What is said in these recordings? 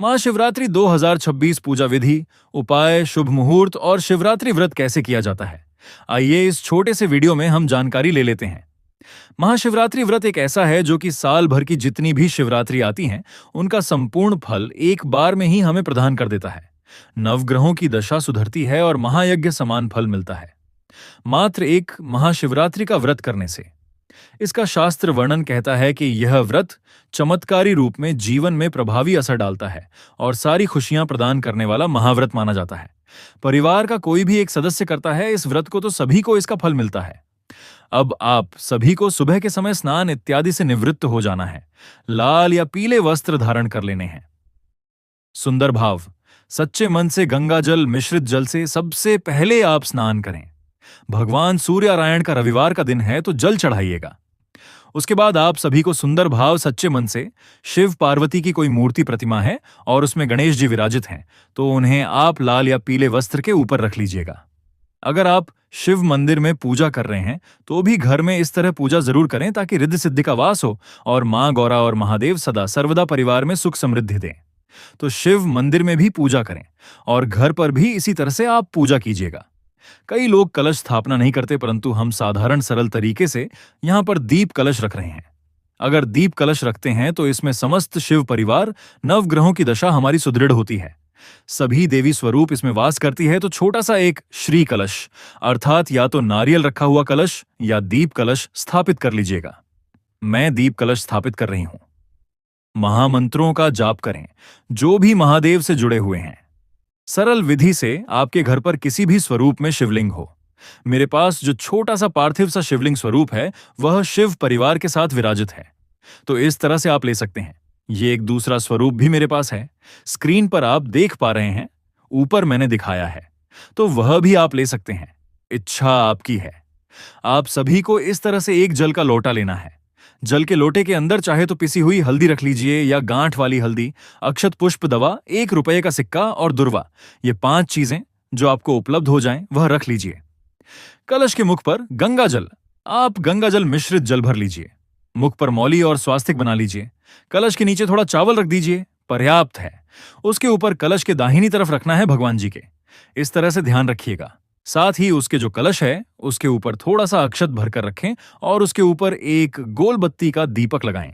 महाशिवरात्रि 2026 पूजा विधि, उपाय, शुभ मुहूर्त और शिवरात्रि व्रत कैसे किया जाता है, आइए इस छोटे से वीडियो में हम जानकारी ले लेते हैं। महाशिवरात्रि व्रत एक ऐसा है जो कि साल भर की जितनी भी शिवरात्रि आती हैं, उनका संपूर्ण फल एक बार में ही हमें प्रदान कर देता है। नवग्रहों की दशा सुधरती है और महायज्ञ समान फल मिलता है मात्र एक महाशिवरात्रि का व्रत करने से। इसका शास्त्र वर्णन कहता है कि यह व्रत चमत्कारी रूप में जीवन में प्रभावी असर डालता है और सारी खुशियां प्रदान करने वाला महाव्रत माना जाता है। परिवार का कोई भी एक सदस्य करता है इस व्रत को तो सभी को इसका फल मिलता है। अब आप सभी को सुबह के समय स्नान इत्यादि से निवृत्त हो जाना है। लाल या पीले वस्त्र धारण कर लेने हैं। सुंदर भाव, सच्चे मन से गंगा जल मिश्रित जल से सबसे पहले आप स्नान करें। भगवान सूर्यनारायण का रविवार का दिन है तो जल चढ़ाइएगा। उसके बाद आप सभी को सुंदर भाव सच्चे मन से, शिव पार्वती की कोई मूर्ति प्रतिमा है और उसमें गणेश जी विराजित हैं तो उन्हें आप लाल या पीले वस्त्र के ऊपर रख लीजिएगा। अगर आप शिव मंदिर में पूजा कर रहे हैं तो भी घर में इस तरह पूजा जरूर करें ताकि रिद्धि सिद्धि का वास हो और मां गौरा और महादेव सदा सर्वदा परिवार में सुख समृद्धि दें। तो शिव मंदिर में भी पूजा करें और घर पर भी इसी तरह से आप पूजा कीजिएगा। कई लोग कलश स्थापना नहीं करते, परंतु हम साधारण सरल तरीके से यहां पर दीप कलश रख रहे हैं। अगर दीप कलश रखते हैं तो इसमें समस्त शिव परिवार, नवग्रहों की दशा हमारी सुदृढ़ होती है। सभी देवी स्वरूप इसमें वास करती है तो छोटा सा एक श्री कलश अर्थात या तो नारियल रखा हुआ कलश या दीप कलश स्थापित कर लीजिएगा। मैं दीप कलश स्थापित कर रही हूं। महामंत्रों का जाप करें जो भी महादेव से जुड़े हुए हैं। सरल विधि से आपके घर पर किसी भी स्वरूप में शिवलिंग हो। मेरे पास जो छोटा सा पार्थिव सा शिवलिंग स्वरूप है वह शिव परिवार के साथ विराजित है, तो इस तरह से आप ले सकते हैं। ये एक दूसरा स्वरूप भी मेरे पास है, स्क्रीन पर आप देख पा रहे हैं, ऊपर मैंने दिखाया है, तो वह भी आप ले सकते हैं। इच्छा आपकी है। आप सभी को इस तरह से एक जल का लोटा लेना है। जल के लोटे के अंदर चाहे तो पिसी हुई हल्दी रख लीजिए या गांठ वाली हल्दी, अक्षत पुष्प दवा, 1 रुपए का सिक्का और दुर्वा, ये 5 चीजें जो आपको उपलब्ध हो जाएं वह रख लीजिए। कलश के मुख पर गंगा जल, आप गंगा जल मिश्रित जल भर लीजिए। मुख पर मौली और स्वास्तिक बना लीजिए। कलश के नीचे थोड़ा चावल रख दीजिए, पर्याप्त है। उसके ऊपर कलश के दाहिनी तरफ रखना है भगवान जी के। इस तरह से ध्यान रखिएगा। साथ ही उसके जो कलश है उसके ऊपर थोड़ा सा अक्षत भरकर रखें और उसके ऊपर एक गोल बत्ती का दीपक लगाएं।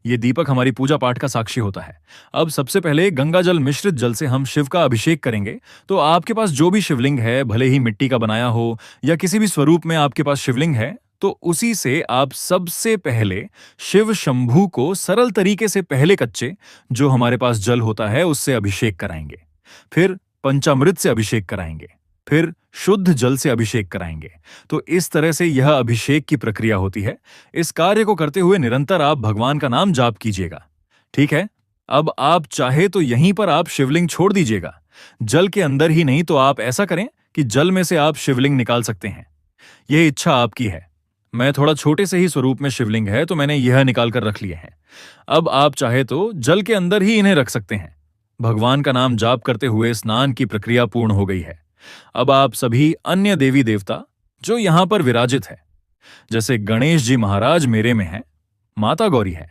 ये दीपक हमारी पूजा पाठ का साक्षी होता है। अब सबसे पहले गंगा जल मिश्रित जल से हम शिव का अभिषेक करेंगे। तो आपके पास जो भी शिवलिंग है, भले ही मिट्टी का बनाया हो या किसी भी स्वरूप में आपके पास शिवलिंग है, तो उसी से आप सबसे पहले शिव शंभू को सरल तरीके से पहले कच्चे जो हमारे पास जल होता है उससे अभिषेक कराएंगे। फिर पंचामृत से अभिषेक कराएंगे। फिर शुद्ध जल से अभिषेक कराएंगे। तो इस तरह से यह अभिषेक की प्रक्रिया होती है। इस कार्य को करते हुए निरंतर आप भगवान का नाम जाप कीजिएगा। ठीक है, अब आप चाहे तो यहीं पर आप शिवलिंग छोड़ दीजिएगा। जल के अंदर ही नहीं तो आप ऐसा करें कि जल में से आप शिवलिंग निकाल सकते हैं। यह इच्छा आपकी है। मैं थोड़ा छोटे से ही स्वरूप में शिवलिंग है तो मैंने यह निकाल कर रख लिए हैं। अब आप चाहे तो जल के अंदर ही इन्हें रख सकते हैं। भगवान का नाम जाप करते हुए स्नान की प्रक्रिया पूर्ण हो गई है। अब आप सभी अन्य देवी देवता जो यहां पर विराजित है, जैसे गणेश जी महाराज मेरे में हैं, माता गौरी है,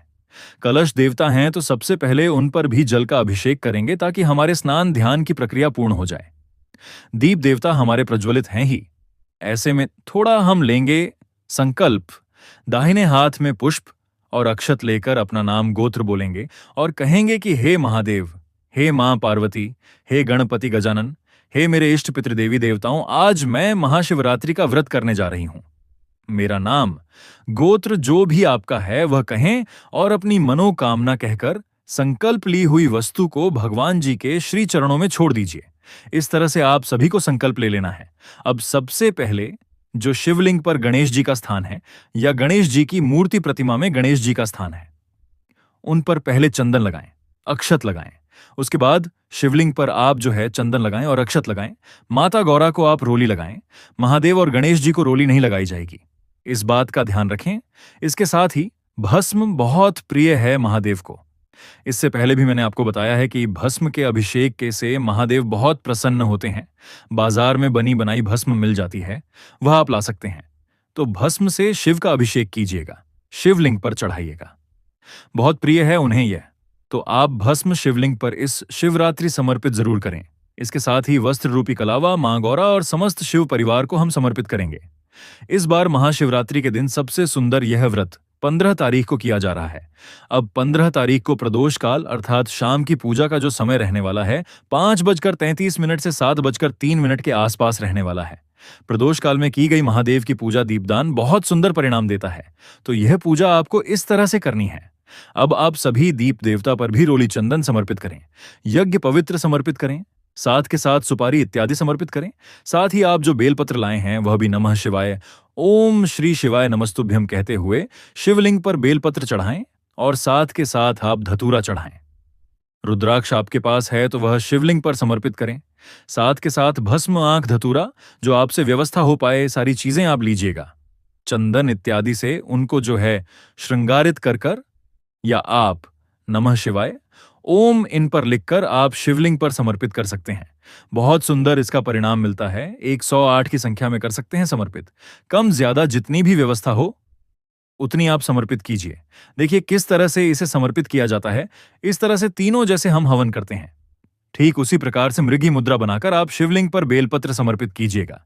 कलश देवता हैं, तो सबसे पहले उन पर भी जल का अभिषेक करेंगे ताकि हमारे स्नान ध्यान की प्रक्रिया पूर्ण हो जाए। दीप देवता हमारे प्रज्वलित हैं ही। ऐसे में थोड़ा हम लेंगे संकल्प। दाहिने हाथ में पुष्प और अक्षत लेकर अपना नाम गोत्र बोलेंगे और कहेंगे कि हे महादेव, हे मां पार्वती, हे गणपति गजानन, हे मेरे इष्ट पितृ देवी देवताओं, आज मैं महाशिवरात्रि का व्रत करने जा रही हूं। मेरा नाम, गोत्र जो भी आपका है वह कहें और अपनी मनोकामना कहकर संकल्प ली हुई वस्तु को भगवान जी के श्री चरणों में छोड़ दीजिए। इस तरह से आप सभी को संकल्प ले लेना है। अब सबसे पहले जो शिवलिंग पर गणेश जी का स्थान है या गणेश जी की मूर्ति प्रतिमा में गणेश जी का स्थान है, उन पर पहले चंदन लगाएं, अक्षत लगाएं। उसके बाद शिवलिंग पर आप जो है चंदन लगाएं और अक्षत लगाएं। माता गौरा को आप रोली लगाएं। महादेव और गणेश जी को रोली नहीं लगाई जाएगी, इस बात का ध्यान रखें। इसके साथ ही भस्म बहुत प्रिय है महादेव को। इससे पहले भी मैंने आपको बताया है कि भस्म के अभिषेक के से महादेव बहुत प्रसन्न होते हैं। बाजार में बनी बनाई भस्म मिल जाती है, वह आप ला सकते हैं। तो भस्म से शिव का अभिषेक कीजिएगा, शिवलिंग पर चढ़ाइएगा। बहुत प्रिय है उन्हें यह, तो आप भस्म शिवलिंग पर इस शिवरात्रि समर्पित जरूर करें। इसके साथ ही वस्त्र रूपी कलावा, मां गौरा और समस्त शिव परिवार को हम समर्पित करेंगे। इस बार महाशिवरात्रि के दिन सबसे सुंदर यह व्रत 15 तारीख को किया जा रहा है। अब 15 तारीख को प्रदोष काल अर्थात शाम की पूजा का जो समय रहने वाला है 5:33 से 7:03 के आसपास रहने वाला है। प्रदोष काल में की गई महादेव की पूजा दीपदान बहुत सुंदर परिणाम देता है, तो यह पूजा आपको इस तरह से करनी है। अब आप सभी दीप देवता पर भी रोली चंदन समर्पित करें, यज्ञ पवित्र समर्पित करें, साथ के साथ सुपारी इत्यादि समर्पित करें। साथ ही आप जो बेलपत्र लाए हैं वह भी नमः शिवाय, ओम श्री शिवाय नमस्तुभ्यम कहते हुए शिवलिंग पर बेलपत्र चढ़ाएं और साथ के साथ आप धतूरा चढ़ाएं। रुद्राक्ष आपके पास है तो वह शिवलिंग पर समर्पित करें। साथ के साथ भस्म, आंख, धतूरा जो आपसे व्यवस्था हो पाए सारी चीजें आप लीजिएगा। चंदन इत्यादि से उनको जो है श्रृंगारित कर या आप नमः शिवाय, ओम इन पर लिखकर आप शिवलिंग पर समर्पित कर सकते हैं। बहुत सुंदर इसका परिणाम मिलता है। 108 की संख्या में कर सकते हैं समर्पित। कम ज्यादा जितनी भी व्यवस्था हो उतनी आप समर्पित कीजिए। देखिए किस तरह से इसे समर्पित किया जाता है। इस तरह से तीनों जैसे हम हवन करते हैं, ठीक उसी प्रकार से मृगी मुद्रा बनाकर आप शिवलिंग पर बेलपत्र समर्पित कीजिएगा।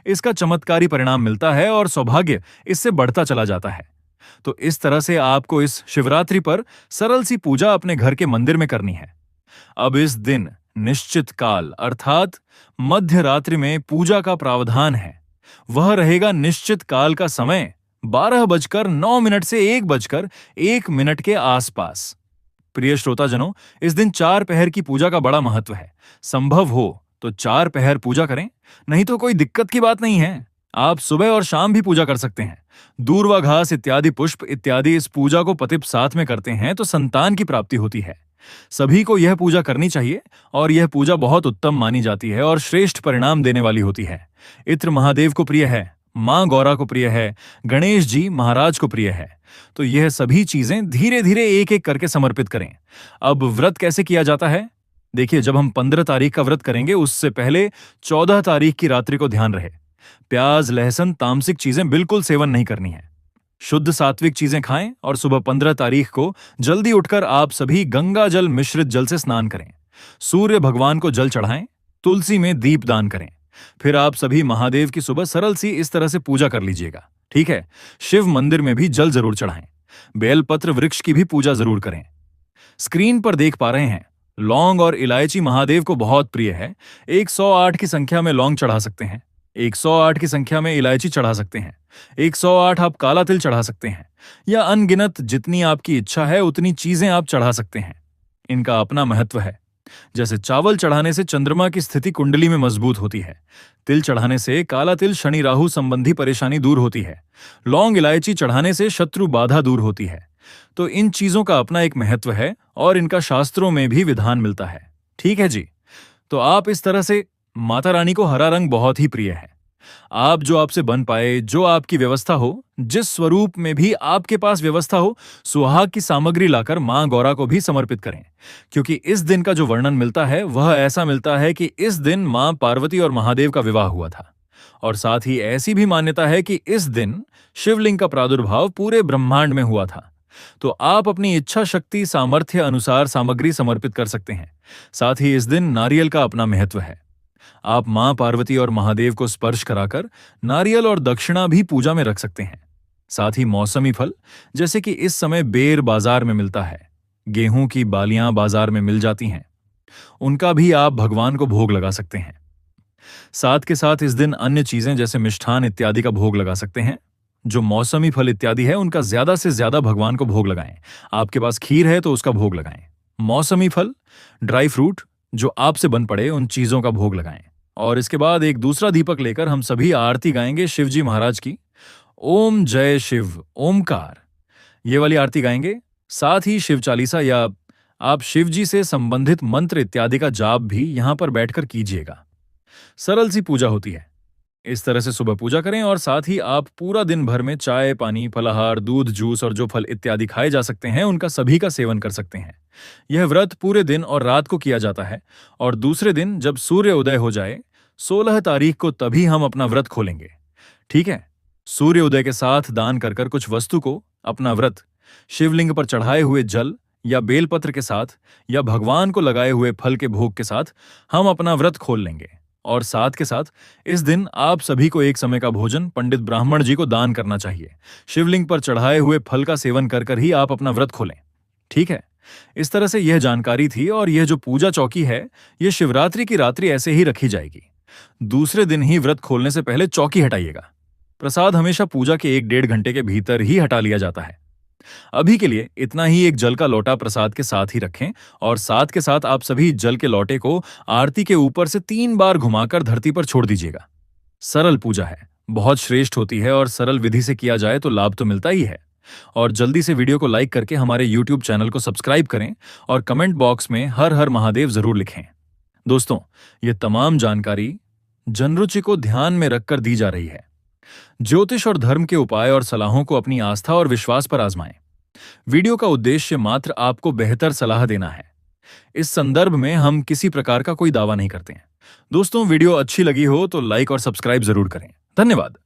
इसका चमत्कारी परिणाम मिलता है और सौभाग्य इससे बढ़ता चला जाता है। तो इस तरह से आपको इस शिवरात्रि पर सरल सी पूजा अपने घर के मंदिर में करनी है। अब इस दिन निश्चित काल अर्थात मध्य रात्रि में पूजा का प्रावधान है। वह रहेगा निश्चित काल का समय 12:09 से 1:01 के आसपास। प्रिय श्रोताजनों, इस दिन 4 पहर की पूजा का बड़ा महत्व है। संभव हो तो 4 पहर पूजा करें, नहीं तो कोई दिक्कत की बात नहीं है। आप सुबह और शाम भी पूजा कर सकते हैं। दूर्वा घास इत्यादि पुष्प इत्यादि इस पूजा को पतित साथ में करते हैं तो संतान की प्राप्ति होती है। सभी को यह पूजा करनी चाहिए और यह पूजा बहुत उत्तम मानी जाती है और श्रेष्ठ परिणाम देने वाली होती है। इत्र महादेव को प्रिय है, मां गौरा को प्रिय है, गणेश जी महाराज को प्रिय है। तो यह सभी चीजें धीरे धीरे एक एक करके समर्पित करें। अब व्रत कैसे किया जाता है? देखिए, जब हम 15 तारीख का व्रत करेंगे उससे पहले 14 तारीख की रात्रि को ध्यान रहे। प्याज, लहसुन, तामसिक चीजें बिल्कुल सेवन नहीं करनी है। शुद्ध सात्विक चीजें खाएं और सुबह 15 तारीख को जल्दी उठकर आप सभी गंगा जल मिश्रित जल से स्नान करें। सूर्य भगवान को जल चढ़ाएं, तुलसी में दीप दान करें। फिर आप सभी महादेव की सुबह सरल सी इस तरह से पूजा कर लीजिएगा, ठीक है। शिव मंदिर में भी जल जरूर चढ़ाएं। बेलपत्र वृक्ष की भी पूजा जरूर करें। स्क्रीन पर देख पा रहे हैं, लौंग और इलायची महादेव को बहुत प्रिय है। 108 की संख्या में लौंग चढ़ा सकते हैं, 108 की संख्या में इलायची चढ़ा सकते हैं, 108 आप काला तिल चढ़ा सकते हैं, या अनगिनत जितनी आपकी इच्छा है उतनी चीजें आप चढ़ा सकते हैं। इनका अपना महत्व है। जैसे चावल चढ़ाने से चंद्रमा की स्थिति कुंडली में मजबूत होती है, तिल चढ़ाने से काला तिल शनि राहु संबंधी परेशानी दूर होती है, लौंग इलायची चढ़ाने से शत्रु बाधा दूर होती है। तो इन चीजों का अपना एक महत्व है और इनका शास्त्रों में भी विधान मिलता है, ठीक है जी। तो आप इस तरह से, माता रानी को हरा रंग बहुत ही प्रिय है। आप जो आपसे बन पाए, जो आपकी व्यवस्था हो, जिस स्वरूप में भी आपके पास व्यवस्था हो, सुहाग की सामग्री लाकर मां गौरा को भी समर्पित करें। क्योंकि इस दिन का जो वर्णन मिलता है वह ऐसा मिलता है कि इस दिन मां पार्वती और महादेव का विवाह हुआ था। और साथ ही ऐसी भी मान्यता है कि इस दिन शिवलिंग का प्रादुर्भाव पूरे ब्रह्मांड में हुआ था। तो आप अपनी इच्छा शक्ति सामर्थ्य अनुसार सामग्री समर्पित कर सकते हैं। साथ ही इस दिन नारियल का अपना महत्व है। आप मां पार्वती और महादेव को स्पर्श कराकर नारियल और दक्षिणा भी पूजा में रख सकते हैं। साथ ही मौसमी फल, जैसे कि इस समय बेर बाजार में मिलता है, गेहूं की बालियां बाजार में मिल जाती हैं, उनका भी आप भगवान को भोग लगा सकते हैं। साथ के साथ इस दिन अन्य चीजें जैसे मिष्ठान इत्यादि का भोग लगा सकते हैं। जो मौसमी फल इत्यादि है उनका ज्यादा से ज्यादा भगवान को भोग लगाएं। आपके पास खीर है तो उसका भोग लगाएं। मौसमी फल, ड्राई फ्रूट जो आपसे बन पड़े उन चीजों का भोग लगाएं। और इसके बाद एक दूसरा दीपक लेकर हम सभी आरती गाएंगे शिवजी महाराज की। ओम जय शिव ओमकार, ये वाली आरती गाएंगे। साथ ही शिव चालीसा या आप शिवजी से संबंधित मंत्र इत्यादि का जाप भी यहां पर बैठकर कीजिएगा। सरल सी पूजा होती है। इस तरह से सुबह पूजा करें और साथ ही आप पूरा दिन भर में चाय, पानी, फलाहार, दूध, जूस और जो फल इत्यादि खाए जा सकते हैं उनका सभी का सेवन कर सकते हैं। यह व्रत पूरे दिन और रात को किया जाता है और दूसरे दिन जब सूर्य उदय हो जाए 16 तारीख को तभी हम अपना व्रत खोलेंगे, ठीक है। सूर्य उदय के साथ दान कर कुछ वस्तु को अपना व्रत शिवलिंग पर चढ़ाए हुए जल या बेलपत्र के साथ या भगवान को लगाए हुए फल के भोग के साथ हम अपना व्रत खोल लेंगे। और साथ के साथ इस दिन आप सभी को एक समय का भोजन पंडित ब्राह्मण जी को दान करना चाहिए। शिवलिंग पर चढ़ाए हुए फल का सेवन कर कर ही आप अपना व्रत खोलें। ठीक है, इस तरह से यह जानकारी थी। और यह जो पूजा चौकी है, यह शिवरात्रि की रात्रि ऐसे ही रखी जाएगी। दूसरे दिन ही व्रत खोलने से पहले चौकी हटाइएगा। प्रसाद हमेशा पूजा के 1-1.5 घंटे के भीतर ही हटा लिया जाता है। अभी के लिए इतना ही। एक जल का लोटा प्रसाद के साथ ही रखें और साथ के साथ आप सभी जल के लोटे को आरती के ऊपर से 3 बार घुमाकर धरती पर छोड़ दीजिएगा। सरल पूजा है, बहुत श्रेष्ठ होती है और सरल विधि से किया जाए तो लाभ तो मिलता ही है। और जल्दी से वीडियो को लाइक करके हमारे YouTube चैनल को सब्सक्राइब करें और कमेंट बॉक्स में हर हर महादेव जरूर लिखें। दोस्तों, ये तमाम जानकारी जनरुचि को ध्यान में रखकर दी जा रही है। ज्योतिष और धर्म के उपाय और सलाहों को अपनी आस्था और विश्वास पर आजमाएं। वीडियो का उद्देश्य मात्र आपको बेहतर सलाह देना है। इस संदर्भ में हम किसी प्रकार का कोई दावा नहीं करते हैं। दोस्तों, वीडियो अच्छी लगी हो तो लाइक और सब्सक्राइब जरूर करें। धन्यवाद।